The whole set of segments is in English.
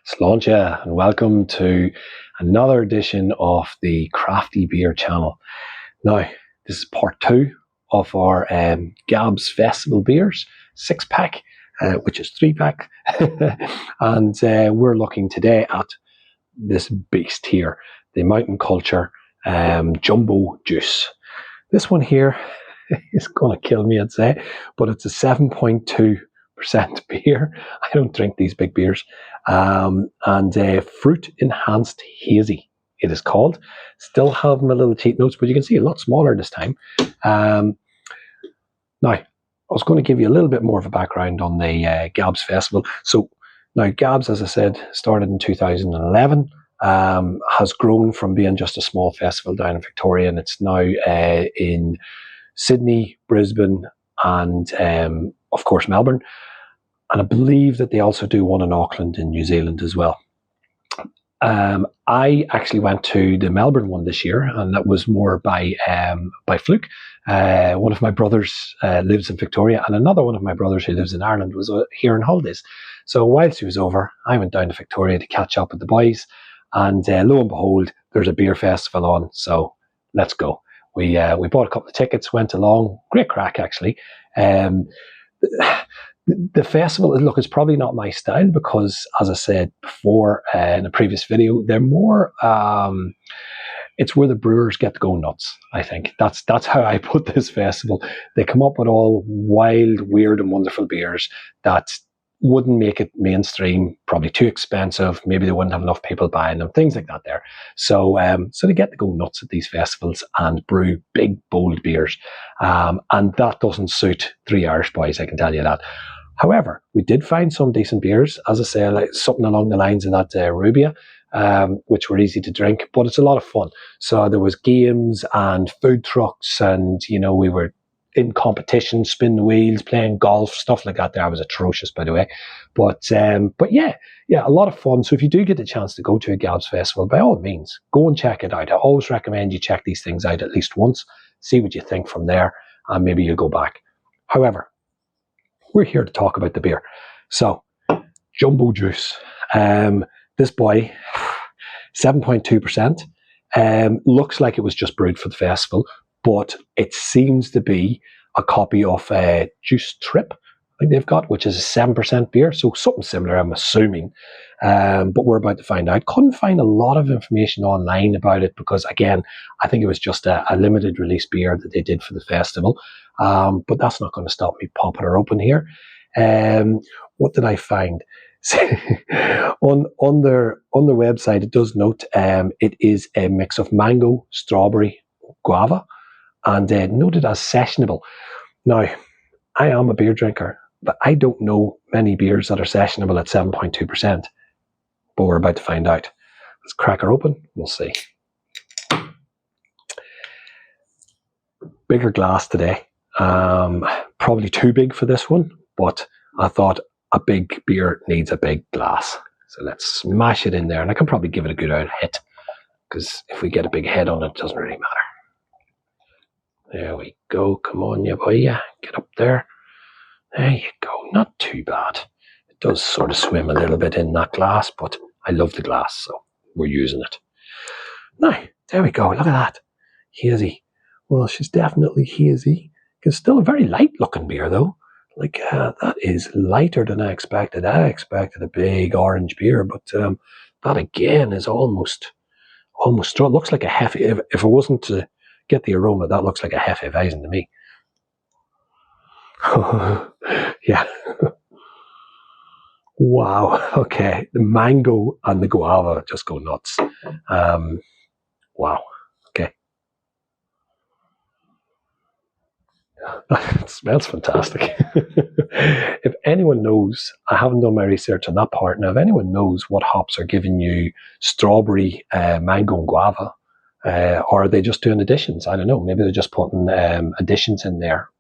Slainte, and welcome to another edition of the Crafty Beer channel. Now, this is part 2 of our GABS Festival beers 6-pack, which is 3-pack, and we're looking today at this beast here, the Mountain Culture Jumbo Juice. This one here is going to kill me, I'd say, but it's a 7.2% beer. I don't drink these big beers. And fruit enhanced hazy, it is called. Still have my little cheat notes, but you can see a lot smaller this time. Now, I was going to give you a little bit more of a background on the GABS Festival. So now GABS, as I said, started in 2011. Has grown from being just a small festival down in Victoria, and it's now in Sydney, Brisbane, and of course Melbourne. And I believe that they also do one in Auckland in New Zealand as well. I actually went to the Melbourne one this year, and that was more by fluke. One of my brothers lives in Victoria, and another one of my brothers who lives in Ireland was here on holidays. So whilst he was over, I went down to Victoria to catch up with the boys, and lo and behold, there's a beer festival on. So let's go. We bought a couple of tickets, went along. Great crack, actually. The festival, look, it's probably not my style because, as I said before in a previous video, they're more, it's where the brewers get to go nuts, I think. That's how I put this festival. They come up with all wild, weird and wonderful beers that wouldn't make it mainstream, probably too expensive, maybe they wouldn't have enough people buying them, things like that there. So they get to go nuts at these festivals and brew big, bold beers. And that doesn't suit 3 Irish boys, I can tell you that. However, we did find some decent beers, as I say, like something along the lines of that Rubia, which were easy to drink, but it's a lot of fun. So there was games and food trucks, and we were in competition, spin the wheels, playing golf, stuff like that. There, I was atrocious, by the way, but yeah, a lot of fun. So if you do get the chance to go to a GABS festival, by all means, go and check it out. I always recommend you check these things out at least once, see what you think from there, and maybe you'll go back. However, we're here to talk about the beer. So, Jumbo Juice. This boy, 7.2%. Looks like it was just brewed for the festival, but it seems to be a copy of Juice Trip, I think they've got, which is a 7% beer. So something similar, I'm assuming. But we're about to find out. Couldn't find a lot of information online about it because, again, I think it was just a limited release beer that they did for the festival. But that's not going to stop me popping her open here. What did I find? on their website, it does note it is a mix of mango, strawberry, guava, and noted as sessionable. Now, I am a beer drinker, but I don't know many beers that are sessionable at 7.2%. But we're about to find out. Let's crack her open. We'll see. Bigger glass today. Probably too big for this one, but I thought a big beer needs a big glass. So let's smash it in there, and I can probably give it a good old hit, because if we get a big head on it, it doesn't really matter. There we go. Come on, you boy. Yeah, get up there. There you go. Not too bad. It does sort of swim a little bit in that glass, but I love the glass, so we're using it. Now, there we go. Look at that. Hazy. Well, she's definitely hazy. It's still a very light looking beer, though. Like, that is lighter than I expected. I expected a big orange beer, but that again is almost straw. It looks like a Hefe. If it wasn't to get the aroma, that looks like a Hefeweizen to me. Yeah. Wow. Okay. The mango and the guava just go nuts. Wow. Okay. It smells fantastic. If anyone knows, I haven't done my research on that part. Now, if anyone knows what hops are giving you strawberry, mango, and guava, or are they just doing additions? I don't know. Maybe they're just putting additions in there,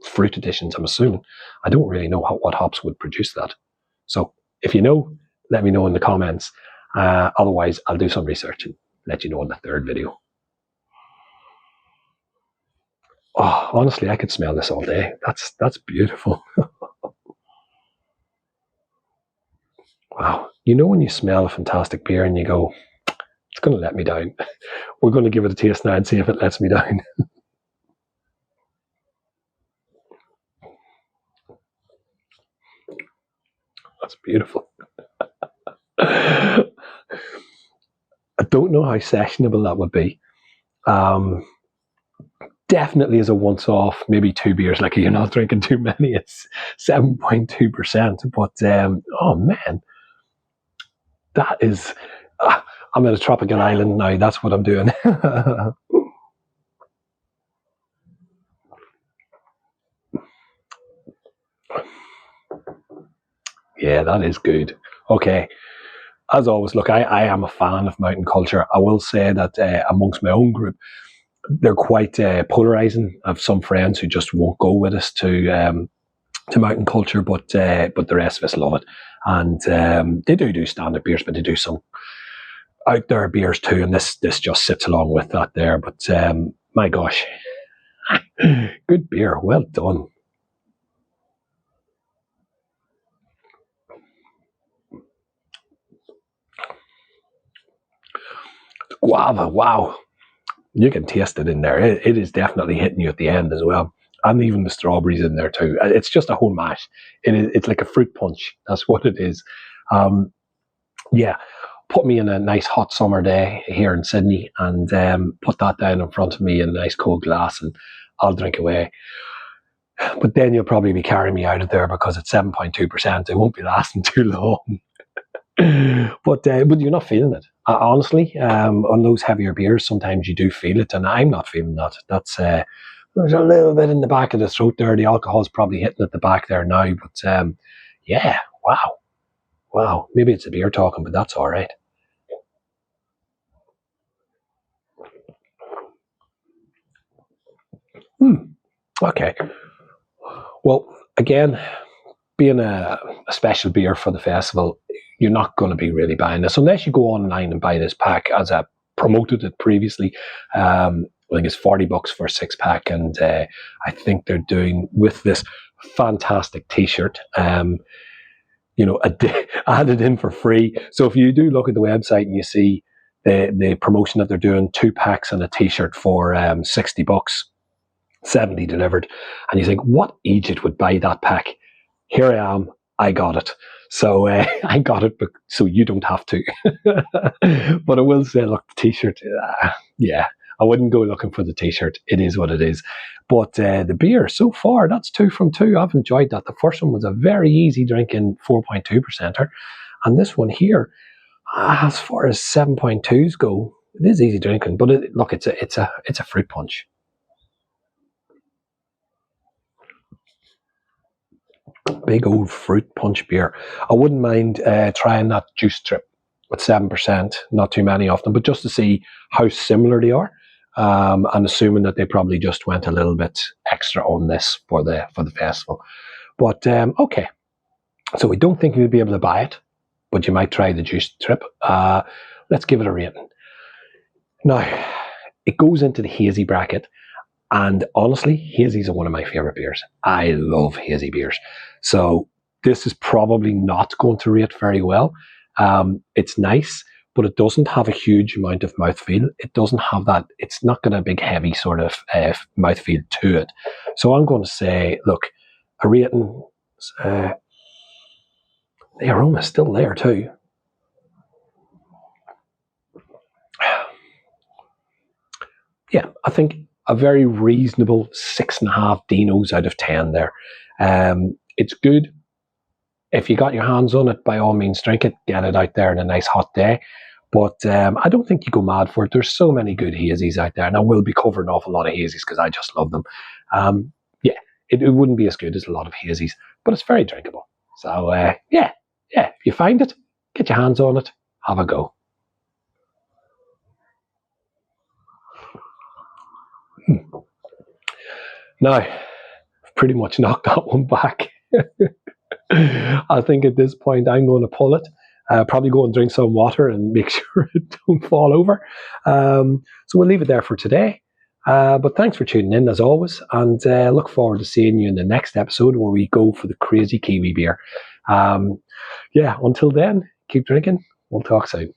fruit additions, I'm assuming. I don't really know what hops would produce that. So if you know, let me know in the comments. Otherwise, I'll do some research and let you know in the third video. Oh, honestly, I could smell this all day. That's beautiful. Wow. You know when you smell a fantastic beer and you go, it's going to let me down. We're going to give it a taste now and see if it lets me down. That's beautiful. I don't know how sessionable that would be. Definitely as a once-off, maybe 2 beers. Like you're not drinking too many. It's 7.2%. But oh man, that is. I'm at a tropical island now. That's what I'm doing. Yeah, that is good. Okay. As always, look, I am a fan of mountain culture. I will say that amongst my own group, they're quite polarizing. I have some friends who just won't go with us to mountain culture, but the rest of us love it. And they do stand-up beers, but they do some out there beers too. And this just sits along with that there. But my gosh, good beer. Well done. Guava, wow. You can taste it in there. It is definitely hitting you at the end as well. And even the strawberries in there too. It's just a whole mash. It's like a fruit punch. That's what it is. Yeah, put me in a nice hot summer day here in Sydney and put that down in front of me in a nice cold glass and I'll drink away. But then you'll probably be carrying me out of there because it's 7.2%. It won't be lasting too long. But you're not feeling it. Honestly, on those heavier beers, sometimes you do feel it, and I'm not feeling that. That's there's a little bit in the back of the throat there. The alcohol's probably hitting at the back there now. But yeah, wow. Maybe it's a beer talking, but that's all right. Okay. Well, again, being a special beer for the festival, you're not going to be really buying this unless you go online and buy this pack as I promoted it previously. I think it's $40 for a 6-pack, and I think they're doing with this fantastic T-shirt. Added in for free. So if you do look at the website and you see the promotion that they're doing, 2 packs and a T-shirt for $60, 70 delivered, and you think, what Egypt would buy that pack? Here I am. I got it. So I got it, so you don't have to. But I will say, look, the T-shirt, yeah, I wouldn't go looking for the T-shirt. It is what it is. But the beer, so far, that's 2 from 2. I've enjoyed that. The first one was a very easy drinking 4.2%er. And this one here, as far as 7.2s go, it is easy drinking. But look, it's a fruit punch. Big old fruit punch beer. I wouldn't mind trying that juice trip with 7%, not too many of them, but just to see how similar they are. And assuming that they probably just went a little bit extra on this for the festival. But okay, so we don't think we'll be able to buy it, but you might try the juice trip. Let's give it a rating. Now, it goes into the hazy bracket. And honestly, hazies are one of my favorite beers. I love hazy beers. So this is probably not going to rate very well. It's nice, but it doesn't have a huge amount of mouthfeel. It doesn't have that, it's not got a big heavy sort of mouthfeel to it. So I'm going to say, look, a rating, the aroma's still there too. Yeah, I think a very reasonable 6.5 Dinos out of 10 there. It's good. If you got your hands on it, by all means drink it, get it out there on a nice hot day. But I don't think you go mad for it. There's so many good hazies out there, and I will be covering an awful lot of hazies because I just love them. Yeah, it wouldn't be as good as a lot of hazies, but it's very drinkable. So yeah, if you find it, get your hands on it, have a go. Now, I've pretty much knocked that one back. I think at this point I'm going to pull it. Probably go and drink some water and make sure it don't fall over. So we'll leave it there for today. But thanks for tuning in as always, and look forward to seeing you in the next episode where we go for the crazy kiwi beer. Yeah, until then, keep drinking. We'll talk soon.